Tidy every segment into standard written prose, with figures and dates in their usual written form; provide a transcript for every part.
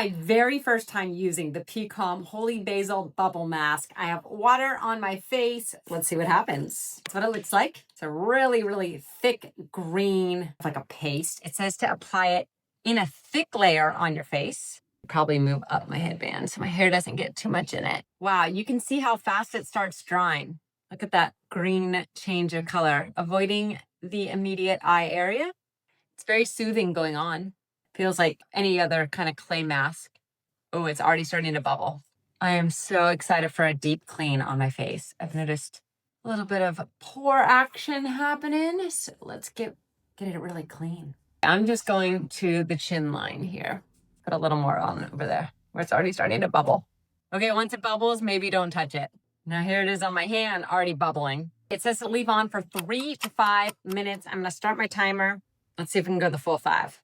my very first time using the P.Calm Holy Basil Bubble Mask. I have water on my face. Let's see what happens. That's what it looks like. It's a really, really thick green, like a paste. It says to apply it in a thick layer on your face. Probably move up my headband so my hair doesn't get too much in it. Wow, you can see how fast it starts drying. Look at that green change of color, avoiding the immediate eye area. It's very soothing going on. Feels like any other kind of clay mask. Oh, it's already starting to bubble. I am so excited for a deep clean on my face. I've noticed a little bit of pore action happening. So let's get it really clean. I'm just going to the chin line here. Put a little more on over there where it's already starting to bubble. Okay, once it bubbles, maybe don't touch it. Now here it is on my hand, already bubbling. It says to leave on for 3 to 5 minutes. I'm gonna start my timer. Let's see if we can go the full 5.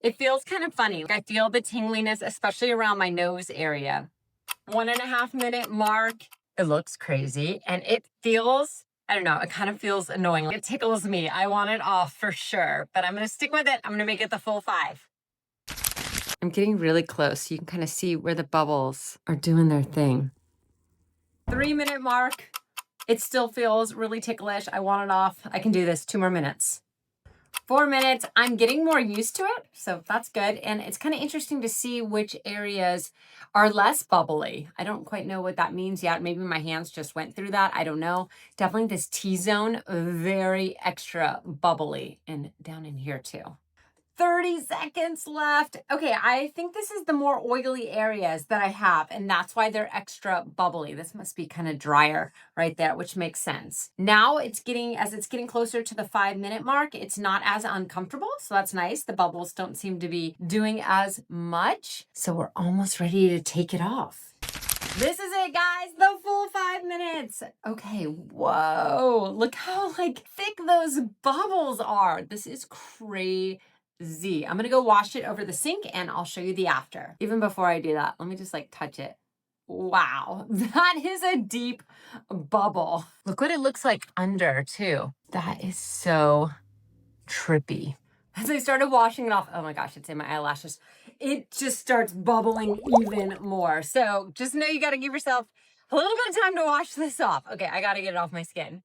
It feels kind of funny. I feel the tingliness, especially around my nose area. 1.5 minute mark. It looks crazy and it feels, I don't know, it kind of feels annoying. It tickles me. I want it off for sure, but I'm gonna stick with it. I'm gonna make it the full 5. I'm getting really close. You can kind of see where the bubbles are doing their thing. 3 minute mark. It still feels really ticklish. I want it off. I can do this. 2 more minutes. 4 minutes. I'm getting more used to it, so that's good. And it's kind of interesting to see which areas are less bubbly. I don't quite know what that means yet. Maybe my hands just went through that. I don't know. Definitely this T-zone, very extra bubbly, and down in here too. 30 seconds left. Okay, I think this is the more oily areas that I have, and that's why they're extra bubbly. This must be kind of drier right there, which makes sense. Now as it's getting closer to the 5 minute mark, it's not as uncomfortable, so that's nice. The bubbles don't seem to be doing as much, so we're almost ready to take it off. This is it, guys, the full 5 minutes. Okay, whoa, look how like thick those bubbles are. This is crazy. I'm gonna go wash it over the sink and I'll show you the after. Even before I do that, let me just like touch it. Wow, that is a deep bubble. Look what it looks like under too. That is so trippy. As I started washing it off, oh my gosh, it's in my eyelashes. It just starts bubbling even more. So just know you gotta give yourself a little bit of time to wash this off. Okay, I gotta get it off my skin.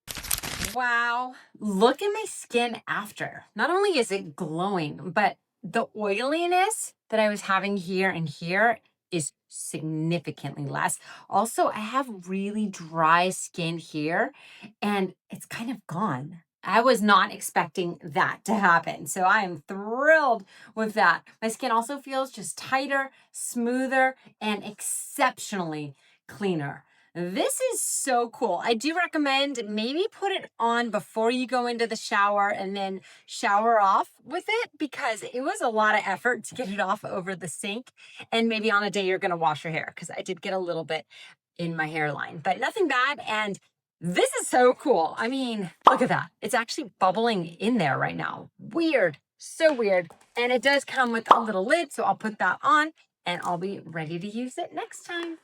Wow, look at my skin after. Not only is it glowing, but the oiliness that I was having here and here is significantly less. Also, I have really dry skin here and it's kind of gone. I was not expecting that to happen. So I am thrilled with that. My skin also feels just tighter, smoother, and exceptionally cleaner. This is so cool. I do recommend maybe put it on before you go into the shower and then shower off with it because it was a lot of effort to get it off over the sink. And maybe on a day you're gonna wash your hair because I did get a little bit in my hairline, but nothing bad. And this is so cool. I mean, look at that. It's actually bubbling in there right now. Weird, so weird. And it does come with a little lid, so I'll put that on and I'll be ready to use it next time.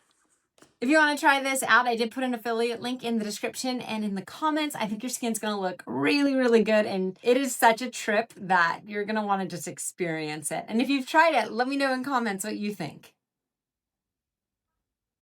If you want to try this out, I did put an affiliate link in the description and in the comments. I think your skin's going to look really, really good. And it is such a trip that you're going to want to just experience it. And if you've tried it, let me know in comments what you think.